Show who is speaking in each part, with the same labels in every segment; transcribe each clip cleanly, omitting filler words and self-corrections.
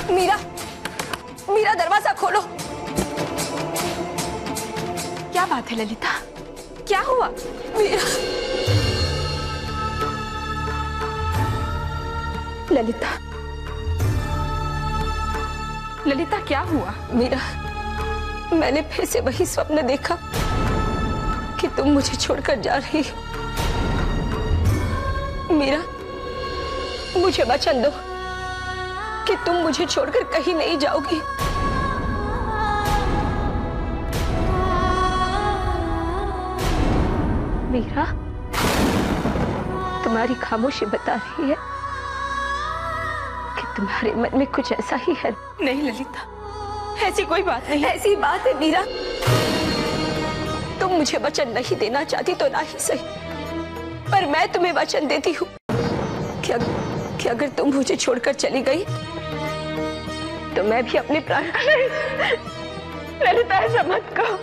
Speaker 1: मीरा, मीरा दरवाजा खोलो।
Speaker 2: क्या बात है ललिता,
Speaker 1: क्या हुआ? मीरा,
Speaker 2: ललिता, ललिता क्या हुआ?
Speaker 1: मीरा, मैंने फिर से वही स्वप्न देखा कि तुम मुझे छोड़कर जा रही हो। मीरा, मुझे वचन दो कि तुम मुझे छोड़कर कहीं नहीं जाओगी। मीरा, तुम्हारी खामोशी बता रही है कि तुम्हारे मन में कुछ ऐसा ही है।
Speaker 2: नहीं ललिता, ऐसी कोई बात नहीं।
Speaker 1: ऐसी बात है मीरा, तुम मुझे वचन नहीं देना चाहती तो ना ही सही, पर मैं तुम्हें वचन देती हूँ कि अगर तुम मुझे छोड़कर चली गई तो मैं भी अपने प्राण।
Speaker 2: ललिता ऐसा मत कहो,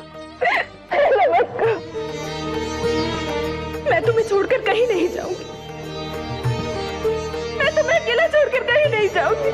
Speaker 2: ऐसा मत कहो। मैं तुम्हें छोड़कर कहीं नहीं जाऊंगी, मैं तुम्हें अकेला छोड़कर कहीं नहीं जाऊंगी।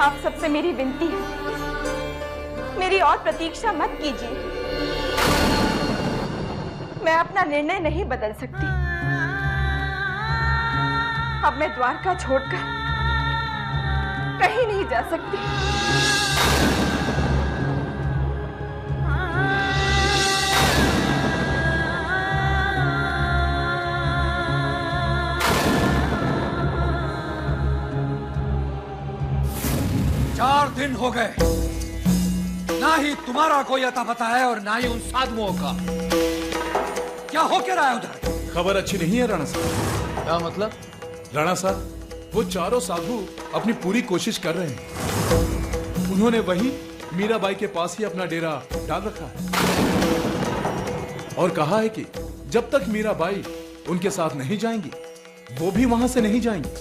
Speaker 2: आप सबसे मेरी विनती है, मेरी और प्रतीक्षा मत कीजिए। मैं अपना निर्णय नहीं बदल सकती। अब मैं द्वारका छोड़कर कहीं नहीं जा सकती।
Speaker 3: चार दिन हो गए, ना ही तुम्हारा कोई अता पता है और ना ही उन साधुओं का। क्या हो क्या रहा है उधर?
Speaker 4: खबर अच्छी नहीं है राणा साहब।
Speaker 3: क्या मतलब?
Speaker 4: राणा साहब, वो चारों साधु अपनी पूरी कोशिश कर रहे हैं। उन्होंने वही मीराबाई के पास ही अपना डेरा डाल रखा है और कहा है कि जब तक मीराबाई उनके साथ नहीं जाएंगी, वो भी वहां से नहीं जाएंगी।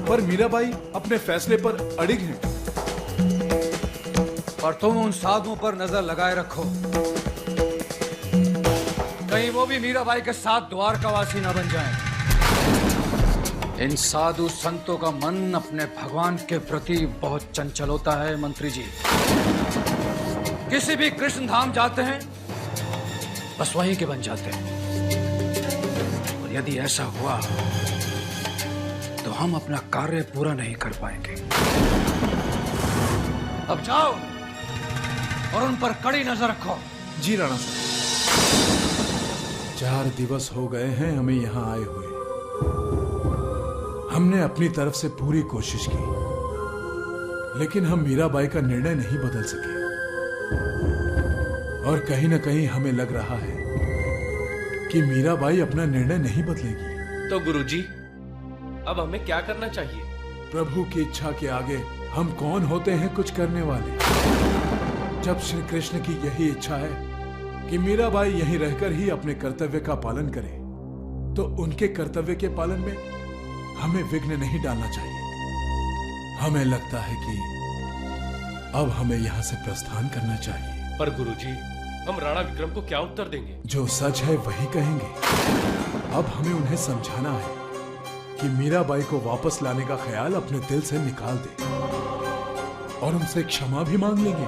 Speaker 4: पर मीराबाई अपने फैसले पर अड़िग हैं।
Speaker 3: और तुम उन साधुओं पर नजर लगाए रखो, कहीं वो भी मीराबाई के साथ द्वारकावासी न बन जाएं। इन साधु संतों का मन अपने भगवान के प्रति बहुत चंचल होता है मंत्री जी। किसी भी कृष्ण धाम जाते हैं, बस वहीं के बन जाते हैं। और यदि ऐसा हुआ तो हम अपना कार्य पूरा नहीं कर पाएंगे। अब जाओ और उन पर कड़ी नजर रखो।
Speaker 4: जी राणा साहब। 4 दिवस हो गए हैं हमें यहाँ आए हुए। हमने अपनी तरफ से पूरी कोशिश की, लेकिन हम मीराबाई का निर्णय नहीं बदल सके। और कहीं न कहीं हमें लग रहा है कि मीराबाई अपना निर्णय नहीं बदलेगी।
Speaker 5: तो गुरुजी, अब हमें क्या करना चाहिए?
Speaker 4: प्रभु की इच्छा के आगे हम कौन होते हैं कुछ करने वाले। जब श्री कृष्ण की यही इच्छा है कि मीराबाई यहीं रहकर ही अपने कर्तव्य का पालन करे, तो उनके कर्तव्य के पालन में हमें विघ्न नहीं डालना चाहिए। हमें लगता है कि अब हमें यहाँ से प्रस्थान करना चाहिए।
Speaker 5: पर गुरुजी, हम राणा विक्रम को क्या उत्तर देंगे?
Speaker 4: जो सच है वही कहेंगे। अब हमें उन्हें समझाना है कि मीराबाई को वापस लाने का ख्याल अपने दिल से निकाल दे और उनसे क्षमा भी मांग लेंगे।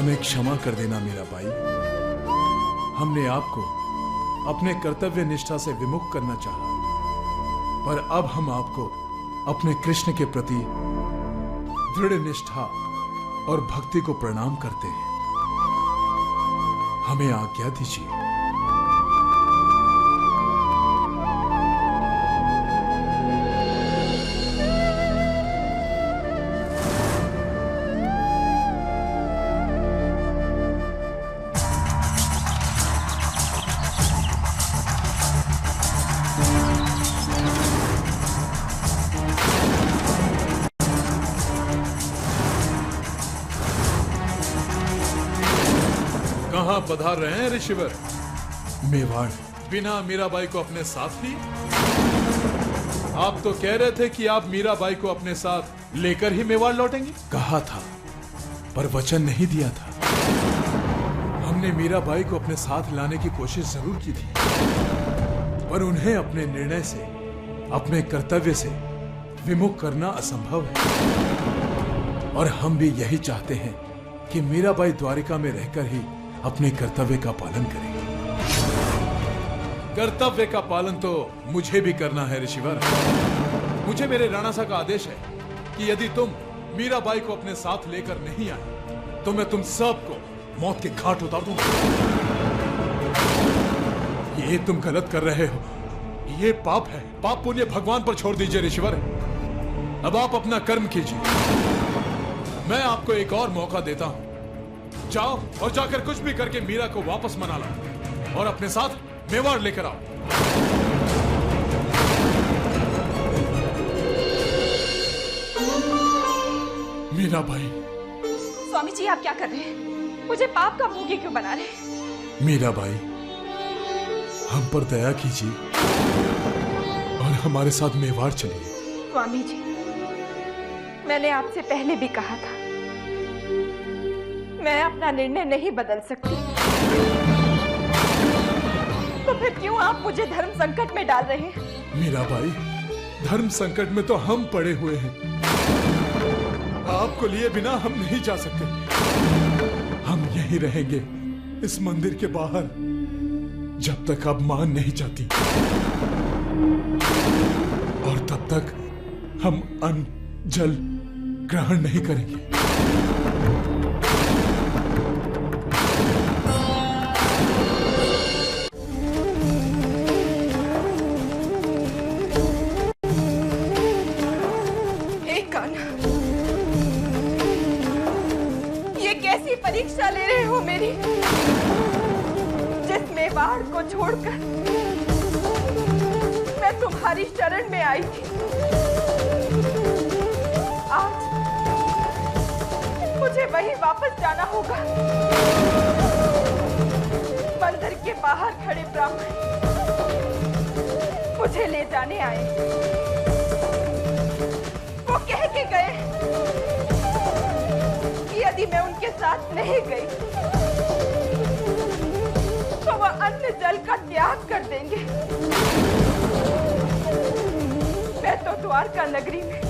Speaker 4: हमें क्षमा कर देना मीराबाई। हमने आपको अपने कर्तव्य निष्ठा से विमुख करना चाहा, पर अब हम आपको अपने कृष्ण के प्रति दृढ़ निष्ठा और भक्ति को प्रणाम करते हैं। हमें आज्ञा दीजिए। कहां पधार रहे हैं ऋषिवर? मेवाड़। बिना मीराबाई को अपने साथ लिए? आप तो कह रहे थे कि आप मीराबाई को अपने साथ लेकर ही मेवाड़ लौटेंगे। कहा था, पर वचन नहीं दिया था। हमने मीराबाई को अपने साथ लाने की कोशिश जरूर की थी, पर उन्हें अपने निर्णय से, अपने कर्तव्य से विमुख करना असंभव है। और हम भी यही चाहते हैं कि मीराबाई द्वारिका में रहकर ही अपने कर्तव्य का पालन करें। कर्तव्य का पालन तो मुझे भी करना है ऋषिवर। मुझे मेरे राणा सा का आदेश है कि यदि तुम मीराबाई को अपने साथ लेकर नहीं आए तो मैं तुम सबको मौत के घाट उतार दूंगा। ये तुम गलत कर रहे हो, ये पाप है। पाप पुण्य भगवान पर छोड़ दीजिए ऋषिवर। अब आप अपना कर्म कीजिए। मैं आपको एक और मौका देता हूं। जाओ और जाकर कुछ भी करके मीरा को वापस मना लाओ और अपने साथ मेवाड़ लेकर आओ। मीराबाई।
Speaker 2: स्वामी जी, आप क्या कर रहे हैं? मुझे पाप का भोगी क्यों बना रहे हैं?
Speaker 4: मीराबाई, हम पर दया कीजिए और हमारे साथ मेवाड़ चलिए।
Speaker 2: स्वामी जी, मैंने आपसे पहले भी कहा था, मैं अपना निर्णय नहीं बदल सकती। तो फिर क्यों आप मुझे धर्म संकट में डाल रहे हैं?
Speaker 4: मीराबाई, धर्म संकट में तो हम पड़े हुए हैं। आपको लिए बिना हम नहीं जा सकते। हम यहीं रहेंगे इस मंदिर के बाहर जब तक आप मान नहीं जाती, और तब तक हम अन्न जल ग्रहण नहीं करेंगे।
Speaker 2: परीक्षा ले रहे हो मेरी, जिस मेवाड़ को छोड़कर मैं तुम्हारी शरण में आई थी। आज मुझे वहीं वापस जाना होगा। मंदिर के बाहर खड़े ब्राह्मण मुझे ले जाने आए। वो कह के गए यदि मैं उनके साथ नहीं गई तो वह अन्न जल का त्याग कर देंगे। मैं तो द्वारका नगरी में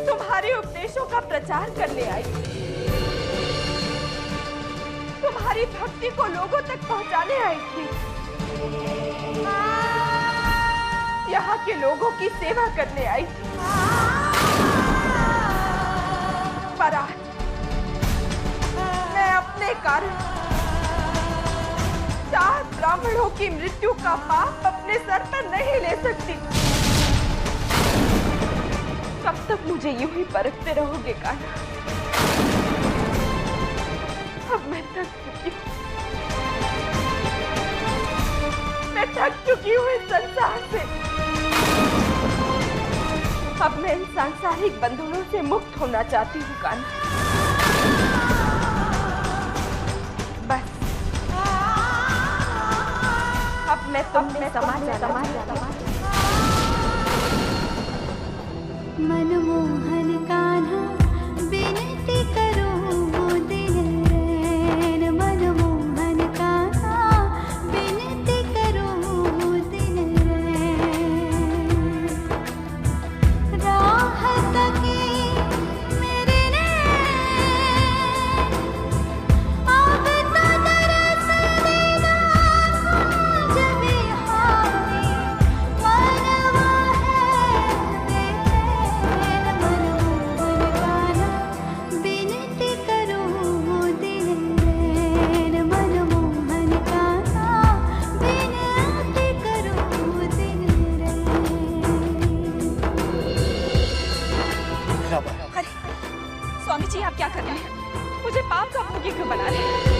Speaker 2: तुम्हारे उपदेशों का प्रचार करने आई, तुम्हारी भक्ति को लोगों तक पहुंचाने आई थी, यहाँ के लोगों की सेवा करने आई थी। पर आज मैं अपने कारण 4 ब्राह्मणों की मृत्यु का पाप अपने सर पर नहीं ले सकती। कब तक मुझे यूं ही परखते रहोगे कान्हा? अब मैं थक चुकी हूँ। मैं थक चुकी हूँ इस संसार से। अब मैं इन सांसारिक बंधनों से मुक्त होना चाहती हूँ कान्हा। बस अब मैं तुमसे समाज
Speaker 6: मनमोहन कान्हा विनती करो दिन रैन। मनमोहन कान्हा विनती करो दिन रैन। राह तके मेरे नैन
Speaker 7: मीराबाई।
Speaker 2: अरे स्वामी जी, आप क्या कर रहे हैं? मुझे पाप का भोगी क्यों बना रहे हैं?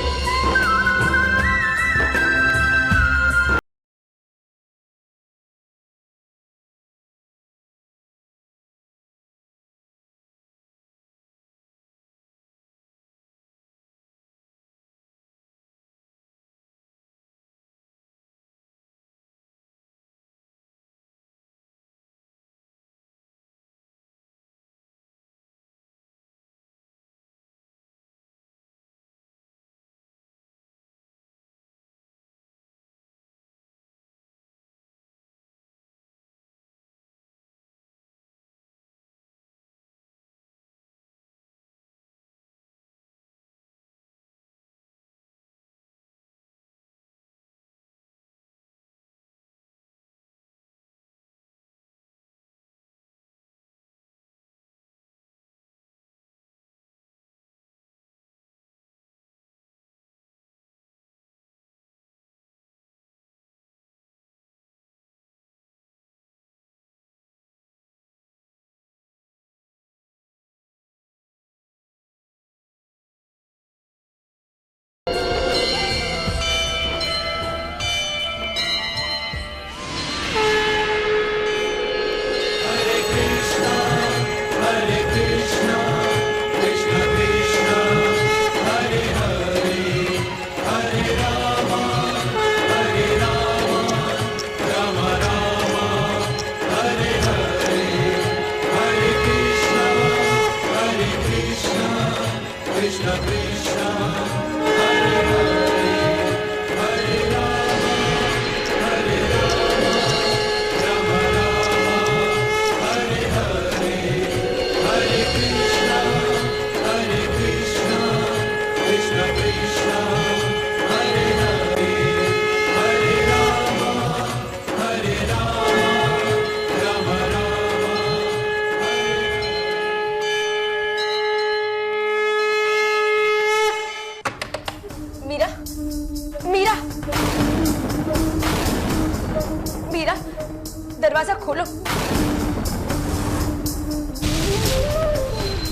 Speaker 1: दरवाजा खोलो।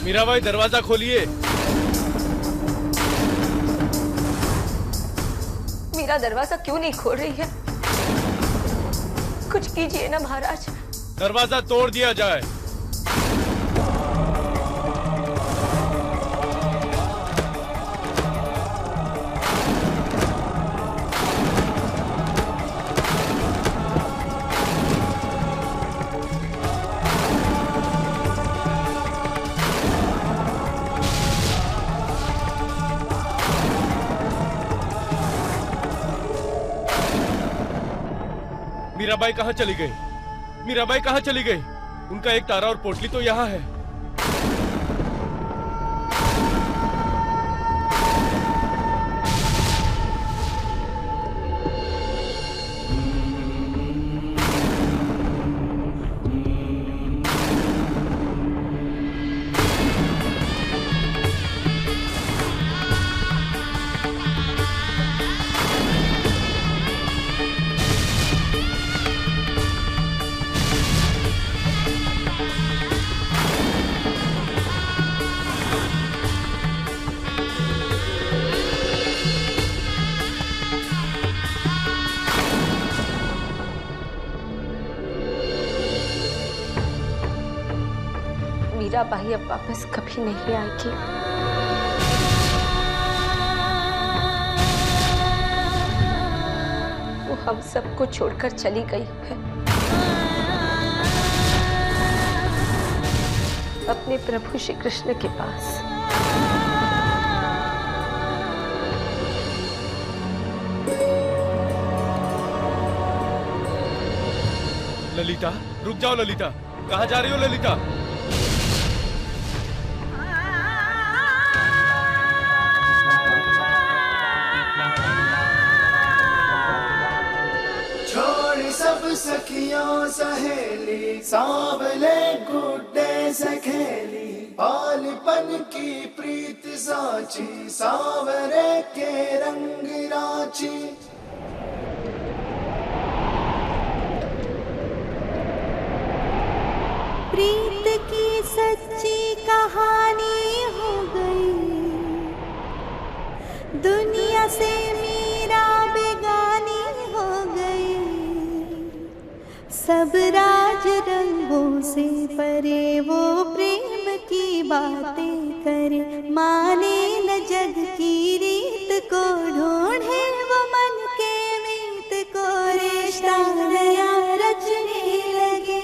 Speaker 5: मीराबाई, दरवाजा खोलिए।
Speaker 1: मीरा दरवाजा क्यों नहीं खोल रही है? कुछ कीजिए ना महाराज।
Speaker 5: दरवाजा तोड़ दिया जाए। मीराबाई कहाँ चली गई? मीराबाई कहाँ चली गई? उनका एक तारा और पोटली तो यहाँ है।
Speaker 1: मीराबाई अब वापस कभी नहीं आएगी। वो हम सबको छोड़कर चली गई है अपने प्रभु श्री कृष्ण के पास।
Speaker 5: ललिता, रुक जाओ ललिता। कहाँ जा रही हो ललिता?
Speaker 8: सखियों सहेली सांवले गुड्डे से खेली, बालपन की प्रीत साची सांवरे के रंग राची।
Speaker 6: प्रीत की सच्ची सब राज रंगों से परे वो प्रेम की बातें करे, माने न जग की रीत को, ढूंढे वो मन के मीत को, रिश्ता नया रचने लगे।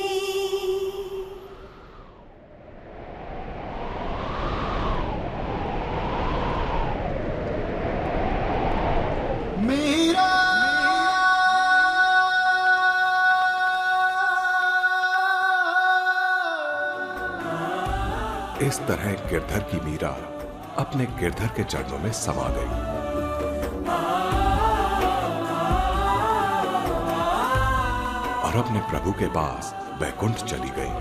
Speaker 8: मीरा
Speaker 7: इस तरह गिरधर की मीरा अपने गिरधर के चरणों में समा गई। और अपने प्रभु के पास वैकुंठ चली गई।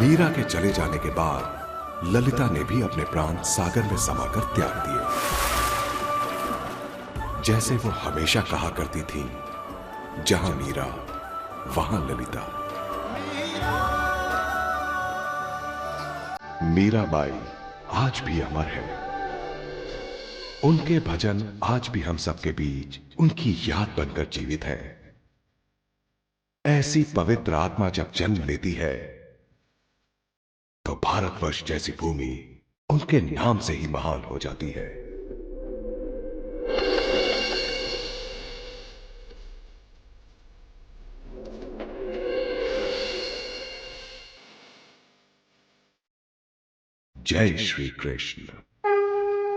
Speaker 7: मीरा के चले जाने के बाद ललिता ने भी अपने प्राण सागर में समाकर त्याग दिए। जैसे वो हमेशा कहा करती थी, जहां मीरा वहां ललिता। मीराबाई आज भी अमर है। उनके भजन आज भी हम सबके बीच उनकी याद बनकर जीवित है। ऐसी पवित्र आत्मा जब जन्म लेती है तो भारतवर्ष जैसी भूमि उनके नाम से ही महान हो जाती है। जय श्री कृष्ण।